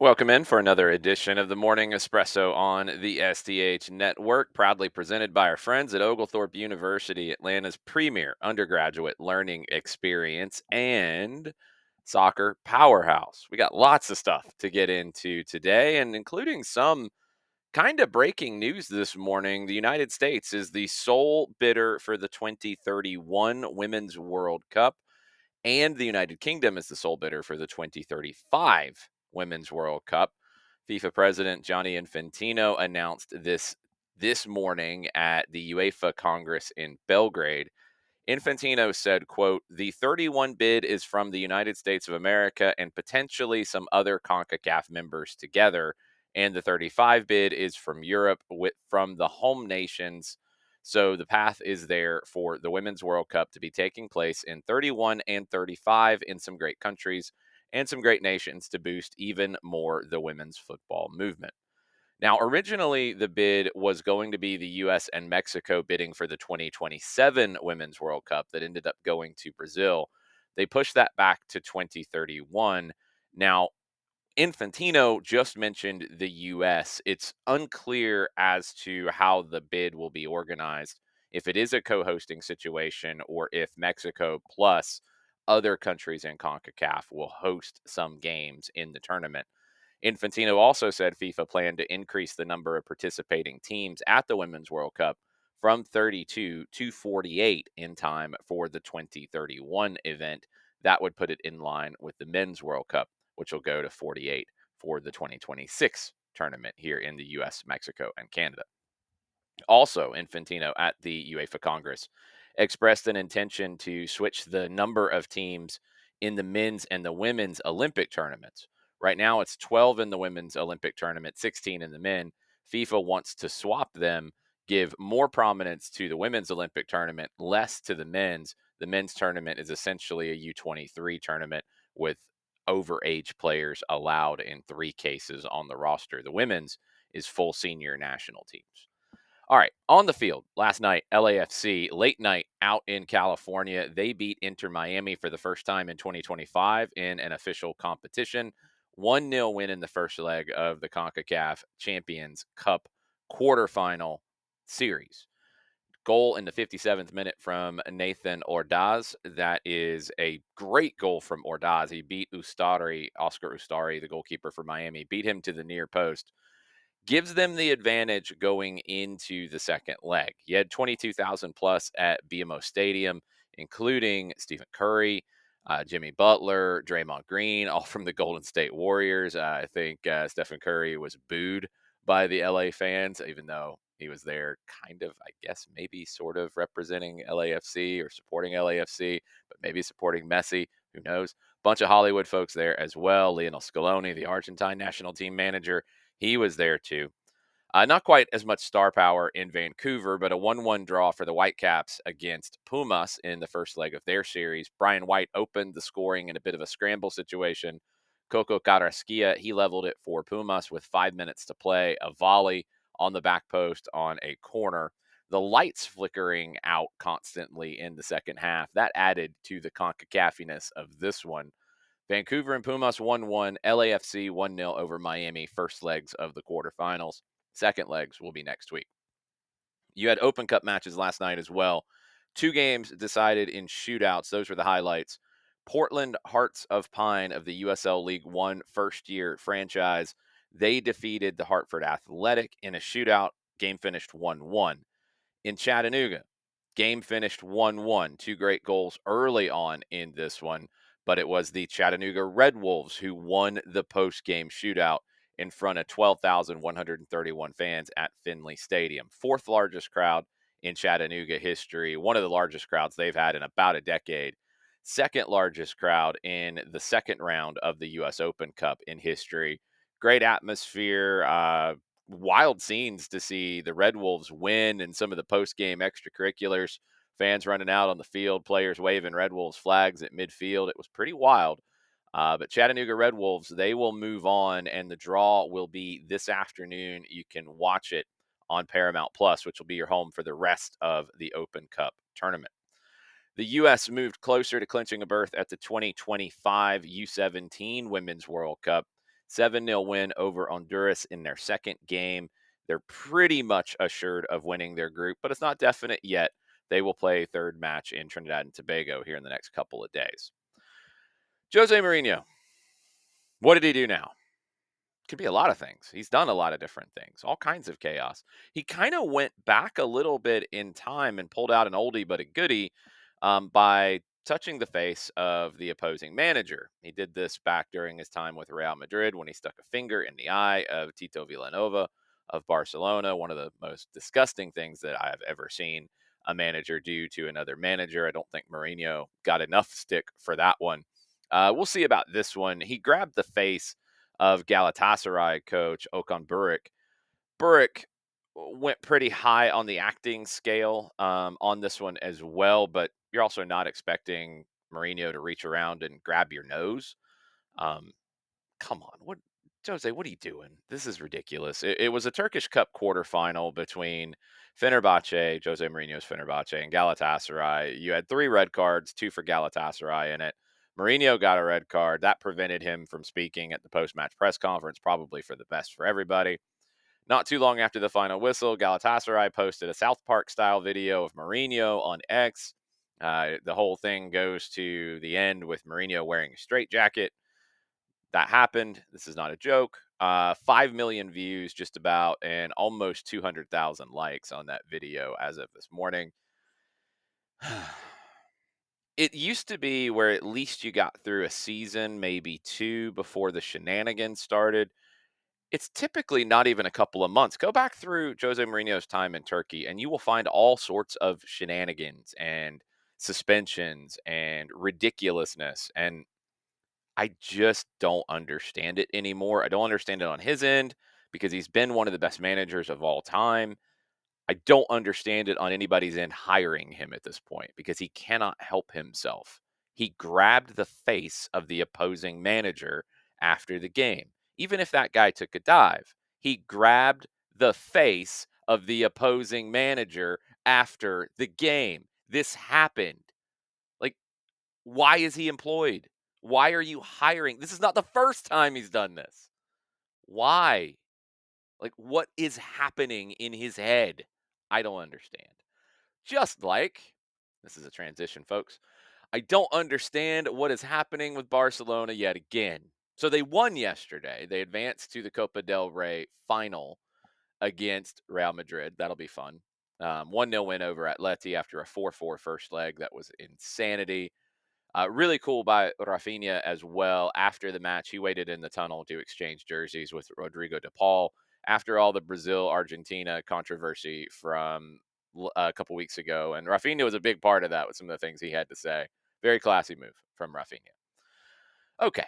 Welcome in for another edition of the Morning Espresso on the SDH Network, proudly presented by our friends at Oglethorpe University, Atlanta's premier undergraduate learning experience and soccer powerhouse. We got lots of stuff to get into today, and including some kind of breaking news this morning. The United States is the sole bidder for the 2031 Women's World Cup, and the United Kingdom is the sole bidder for the 2035 Women's World Cup. FIFA President Gianni Infantino announced this morning at the UEFA Congress in Belgrade. Infantino said, quote, "The 31 bid is from the United States of America and potentially some other CONCACAF members together. And the 35 bid is from Europe from the home nations. So the path is there for the Women's World Cup to be taking place in 31 and 35 in some great countries and some great nations to boost even more the women's football movement." Now, originally, the bid was going to be the US and Mexico bidding for the 2027 Women's World Cup that ended up going to Brazil. They pushed that back to 2031. Now, Infantino just mentioned the US. It's unclear as to how the bid will be organized, if it is a co hosting situation or if Mexico plus other countries in CONCACAF will host some games in the tournament. Infantino also said FIFA planned to increase the number of participating teams at the Women's World Cup from 32 to 48 in time for the 2031 event. That would put it in line with the Men's World Cup, which will go to 48 for the 2026 tournament here in the US, Mexico, and Canada. Also, Infantino at the UEFA Congress expressed an intention to switch the number of teams in the men's and the women's Olympic tournaments. Right now, it's 12 in the women's Olympic tournament, 16 in the men. FIFA wants to swap them, give more prominence to the women's Olympic tournament, less to the men's. The men's tournament is essentially a U23 tournament with overage players allowed in three cases on the roster. The women's is full senior national teams. All right, on the field last night, LAFC, late night out in California. They beat Inter Miami for the first time in 2025 in an official competition. 1-0 win in the first leg of the CONCACAF Champions Cup quarterfinal series. Goal in the 57th minute from Nathan Ordaz. That is a great goal from Ordaz. He beat Oscar Ustari, the goalkeeper for Miami, beat him to the near post, gives them the advantage going into the second leg. You had 22,000 plus at BMO Stadium, including Stephen Curry, Jimmy Butler, Draymond Green, all from the Golden State Warriors. I think Stephen Curry was booed by the LA fans, even though he was there kind of, I guess, maybe sort of representing LAFC or supporting LAFC, but maybe supporting Messi. Who knows? Bunch of Hollywood folks there as well. Lionel Scaloni, the Argentine national team manager, he was there too. Not quite as much star power in Vancouver, but a 1-1 draw for the Whitecaps against Pumas in the first leg of their series. Brian White opened the scoring in a bit of a scramble situation. Coco Carrasquilla, he leveled it for Pumas with 5 minutes to play. A volley on the back post on a corner. The lights flickering out constantly in the second half. That added to the CONCACAFiness of this one. Vancouver and Pumas 1-1, LAFC 1-0 over Miami, first legs of the quarterfinals. Second legs will be next week. You had Open Cup matches last night as well. Two games decided in shootouts. Those were the highlights. Portland Hearts of Pine of the USL League One first year franchise. They defeated the Hartford Athletic in a shootout. Game finished 1-1. In Chattanooga, game finished 1-1. Two great goals early on in this one, but it was the Chattanooga Red Wolves who won the post-game shootout in front of 12,131 fans at Finley Stadium. Fourth largest crowd in Chattanooga history, one of the largest crowds they've had in about a decade. Second largest crowd in the second round of the U.S. Open Cup in history. Great atmosphere, wild scenes to see the Red Wolves win and some of the post-game extracurriculars, fans running out on the field, players waving Red Wolves flags at midfield. It was pretty wild. But Chattanooga Red Wolves, they will move on, and the draw will be this afternoon. You can watch it on Paramount Plus, which will be your home for the rest of the Open Cup tournament. The U.S. moved closer to clinching a berth at the 2025 U17 Women's World Cup. 7-0 win over Honduras in their second game. They're pretty much assured of winning their group, but it's not definite yet. They will play a third match in Trinidad and Tobago here in the next couple of days. Jose Mourinho, what did he do now? Could be a lot of things. He's done a lot of different things, all kinds of chaos. He kind of went back a little bit in time and pulled out an oldie but a goodie by touching the face of the opposing manager. He did this back during his time with Real Madrid when he stuck a finger in the eye of Tito Villanova of Barcelona, one of the most disgusting things that I have ever seen a manager do to another manager. I don't think Mourinho got enough stick for that one. We'll see about this one. He grabbed the face of Galatasaray coach Okan Buruk. Buruk went pretty high on the acting scale on this one as well, but you're also not expecting Mourinho to reach around and grab your nose. Um, Come on, what Jose? What are you doing? This is ridiculous. It was a Turkish Cup quarterfinal between Fenerbahce, Jose Mourinho's Fenerbahce, and Galatasaray. You had three red cards, two for Galatasaray in it. Mourinho got a red card that prevented him from speaking at the post-match press conference, probably for the best for everybody. Not too long after the final whistle, Galatasaray posted a South Park style video of Mourinho on X. The whole thing goes to the end with Mourinho wearing a straitjacket. That happened. This is not a joke. 5 million views, just about, and almost 200,000 likes on that video as of this morning. It used to be where at least you got through a season, maybe two, before the shenanigans started. It's typically not even a couple of months. Go back through Jose Mourinho's time in Turkey, and you will find all sorts of shenanigans and suspensions and ridiculousness. And I just don't understand it anymore. I don't understand it on his end because he's been one of the best managers of all time. I don't understand it on anybody's end hiring him at this point because he cannot help himself. He grabbed the face of the opposing manager after the game. Even if that guy took a dive, he grabbed the face of the opposing manager after the game. This happened. Like, why is he employed? Why are you hiring? This is not the first time he's done this. Why? Like, what is happening in his head? I don't understand. Just like, this is a transition, folks. I don't understand what is happening with Barcelona yet again. So they won yesterday. They advanced to the Copa del Rey final against Real Madrid. That'll be fun. 1-0 win over Atleti after a 4-4 first leg. That was insanity. Really cool by Rafinha as well. After the match, he waited in the tunnel to exchange jerseys with Rodrigo de Paul after all the Brazil Argentina controversy from a couple weeks ago. And Rafinha was a big part of that with some of the things he had to say. Very classy move from Rafinha. Okay,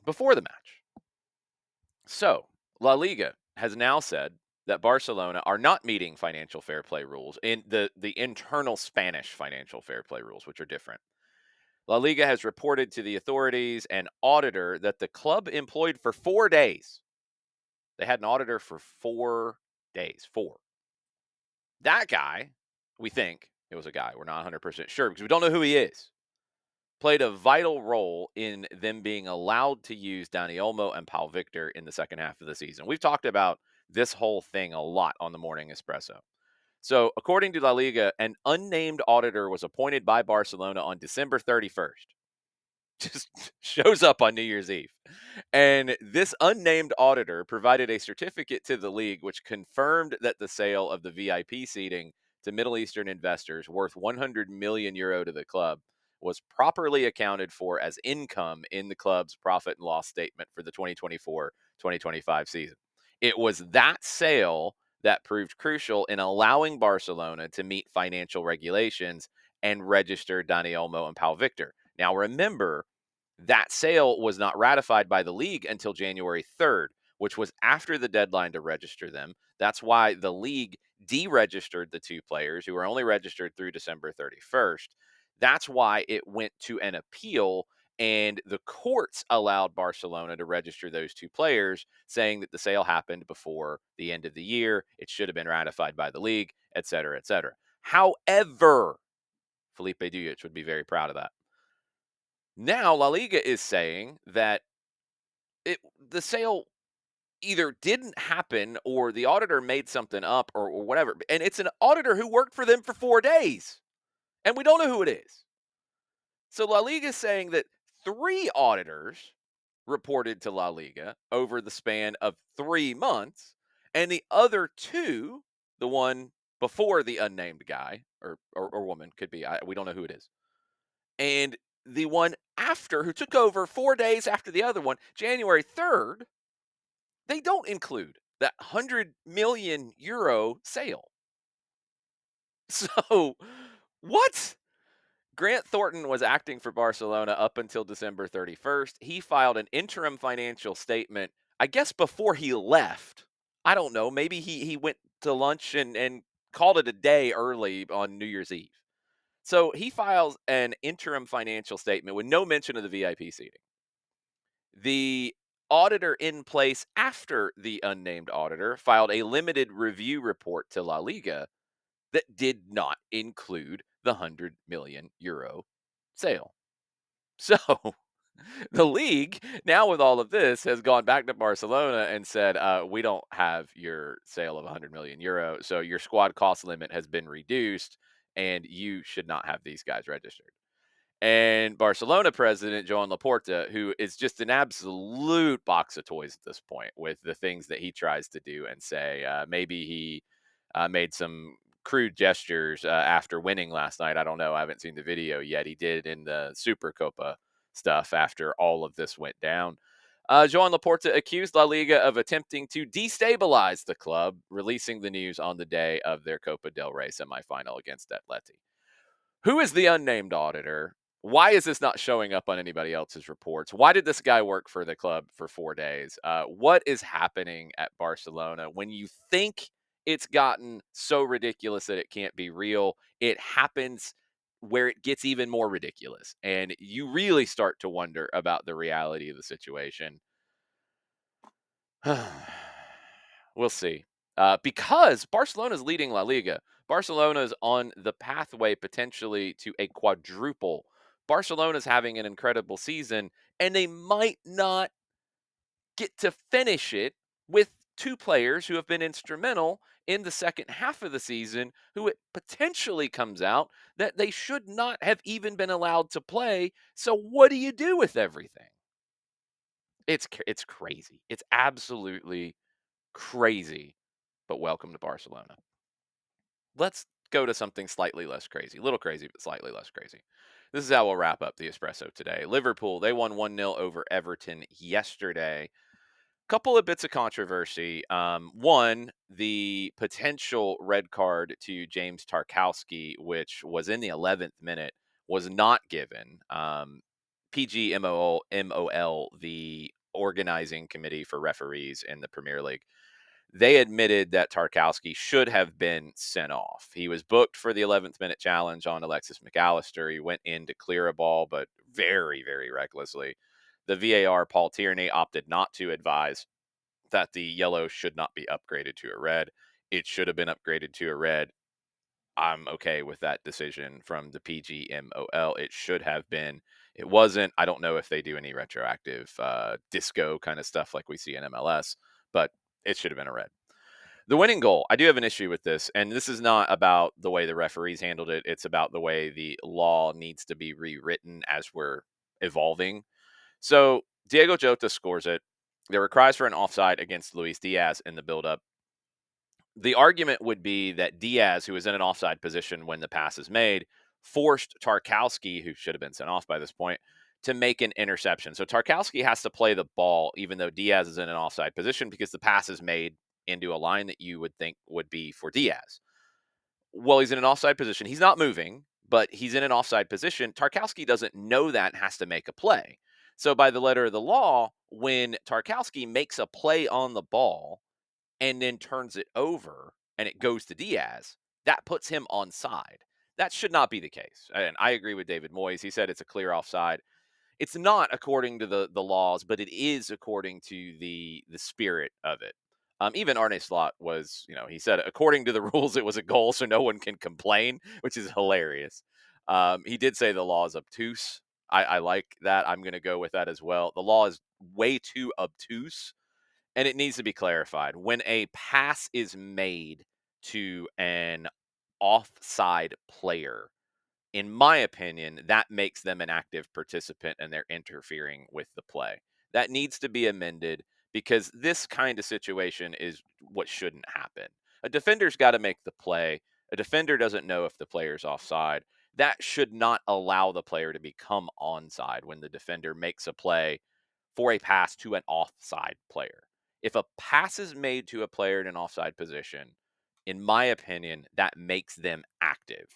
before the match. So, La Liga has now said that Barcelona are not meeting financial fair play rules in the internal Spanish financial fair play rules, which are different. La Liga has reported to the authorities and auditor that the club employed for 4 days. They had an auditor for 4 days. 4. That guy, we think it was a guy. We're not 100% sure because we don't know who he is. Played a vital role in them being allowed to use Dani Olmo and Paul Victor in the second half of the season. We've talked about this whole thing a lot on the Morning Espresso. So, according to La Liga, an unnamed auditor was appointed by Barcelona on December 31st. Just shows up on New Year's Eve. And this unnamed auditor provided a certificate to the league which confirmed that the sale of the VIP seating to Middle Eastern investors worth 100 million euro to the club was properly accounted for as income in the club's profit and loss statement for the 2024-2025 season. It was that sale that proved crucial in allowing Barcelona to meet financial regulations and register Dani Olmo and Pau Victor. Now remember, that sale was not ratified by the league until January 3rd, which was after the deadline to register them. That's why the league deregistered the two players who were only registered through December 31st. That's why it went to an appeal, and the courts allowed Barcelona to register those two players, saying that the sale happened before the end of the year. It should have been ratified by the league, et cetera, et cetera. However, Felipe Dujic would be very proud of that. Now, La Liga is saying that it the sale either didn't happen or the auditor made something up or whatever. And it's an auditor who worked for them for 4 days, and we don't know who it is. So La Liga is saying that three auditors reported to La Liga over the span of 3 months, and the other two, the one before the unnamed guy or woman, could be, we don't know who it is, and the one after, who took over 4 days after the other one, January 3rd, they don't include that 100 million euro sale. So, what? Grant Thornton was acting for Barcelona up until December 31st. He filed an interim financial statement, I guess, before he left. I don't know. Maybe he went to lunch and called it a day early on New Year's Eve. So he files an interim financial statement with no mention of the VIP seating. The auditor in place after the unnamed auditor filed a limited review report to La Liga that did not include the 100 million euro sale. So the league, now with all of this, has gone back to Barcelona and said, we don't have your sale of 100 million euro. So your squad cost limit has been reduced and you should not have these guys registered. And Barcelona president Joan Laporta, who is just an absolute box of toys at this point with the things that he tries to do and say. Maybe he made some crude gestures after winning last night. I don't know. I haven't seen the video yet. He did in the Super Copa stuff after all of this went down. Joan Laporta accused La Liga of attempting to destabilize the club, releasing the news on the day of their Copa del Rey semifinal against Atleti. Who is the unnamed auditor? Why is this not showing up on anybody else's reports? Why did this guy work for the club for 4 days? What is happening at Barcelona when you think it's gotten so ridiculous that it can't be real? It happens where it gets even more ridiculous, and you really start to wonder about the reality of the situation. We'll see. Because Barcelona's leading La Liga. Barcelona's on the pathway potentially to a quadruple. Barcelona's having an incredible season, and they might not get to finish it with two players who have been instrumental in the second half of the season, who it potentially comes out that they should not have even been allowed to play. So what do you do with everything? It's crazy. It's absolutely crazy, but welcome to Barcelona. Let's go to something slightly less crazy. A little crazy, but slightly less crazy. This is how we'll wrap up the espresso today. Liverpool, they won 1-0 over Everton yesterday. Couple of bits of controversy. One, the potential red card to James Tarkowski, which was in the 11th minute, was not given. PGMOL, the organizing committee for referees in the Premier League, they admitted that Tarkowski should have been sent off. He was booked for the 11th minute challenge on Alexis McAllister. He went in to clear a ball, but very, very recklessly. The VAR, Paul Tierney, opted not to advise that the yellow should not be upgraded to a red. It should have been upgraded to a red. I'm okay with that decision from the PGMOL. It should have been. It wasn't. I don't know if they do any retroactive disco kind of stuff like we see in MLS, but it should have been a red. The winning goal, I do have an issue with this, and this is not about the way the referees handled it. It's about the way the law needs to be rewritten as we're evolving. So Diego Jota scores it. There were cries for an offside against Luis Diaz in the build-up. The argument would be that Diaz, who was in an offside position when the pass is made, forced Tarkowski, who should have been sent off by this point, to make an interception. So Tarkowski has to play the ball, even though Diaz is in an offside position, because the pass is made into a line that you would think would be for Diaz. Well, he's in an offside position. He's not moving, but he's in an offside position. Tarkowski doesn't know that and has to make a play. So, by the letter of the law, when Tarkowski makes a play on the ball and then turns it over and it goes to Diaz, that puts him onside. That should not be the case. And I agree with David Moyes. He said it's a clear offside. It's not according to the laws, but it is according to the spirit of it. Even Arne Slot was, he said according to the rules it was a goal, so no one can complain, which is hilarious. He did say the law is obtuse. I like that. I'm going to go with that as well. The law is way too obtuse and it needs to be clarified. When a pass is made to an offside player, in my opinion, that makes them an active participant and they're interfering with the play. That needs to be amended because this kind of situation is what shouldn't happen. A defender's got to make the play. A defender doesn't know if the player's offside. That should not allow the player to become onside when the defender makes a play for a pass to an offside player. If a pass is made to a player in an offside position, in my opinion, that makes them active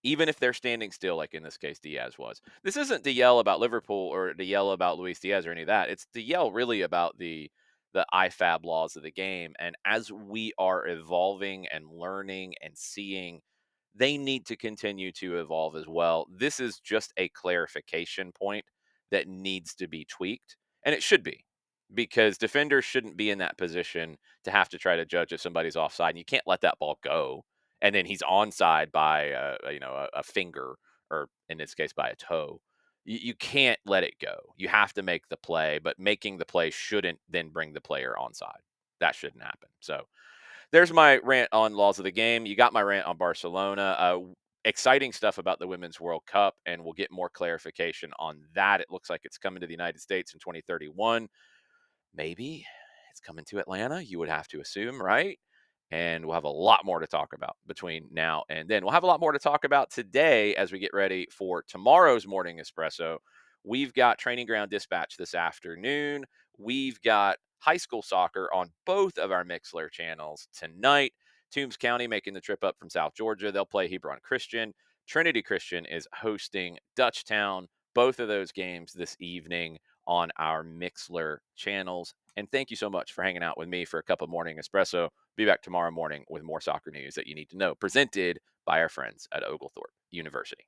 even if they're standing still, like in this case, Diaz was. This isn't to yell about Liverpool or to yell about Luis Diaz or any of that. It's to yell really about the IFAB laws of the game. And as we are evolving and learning and seeing, they need to continue to evolve as well. This is just a clarification point that needs to be tweaked, and it should be because defenders shouldn't be in that position to have to try to judge if somebody's offside. And you can't let that ball go and then he's onside by a finger or in this case by a toe. You can't let it go. You have to make the play, but making the play shouldn't then bring the player onside. That shouldn't happen. So there's my rant on laws of the game. You got my rant on Barcelona. Exciting stuff about the Women's World Cup, and we'll get more clarification on that. It looks like it's coming to the United States in 2031. Maybe it's coming to Atlanta, you would have to assume, right? And we'll have a lot more to talk about between now and then. We'll have a lot more to talk about today as we get ready for tomorrow's morning espresso. We've got Training Ground Dispatch this afternoon. We've got high school soccer on both of our Mixler channels tonight. Toombs County making the trip up from South Georgia. They'll play Hebron Christian. Trinity Christian is hosting Dutchtown. Both of those games this evening on our Mixler channels. And thank you so much for hanging out with me for a cup of morning espresso. Be back tomorrow morning with more soccer news that you need to know, presented by our friends at Oglethorpe University.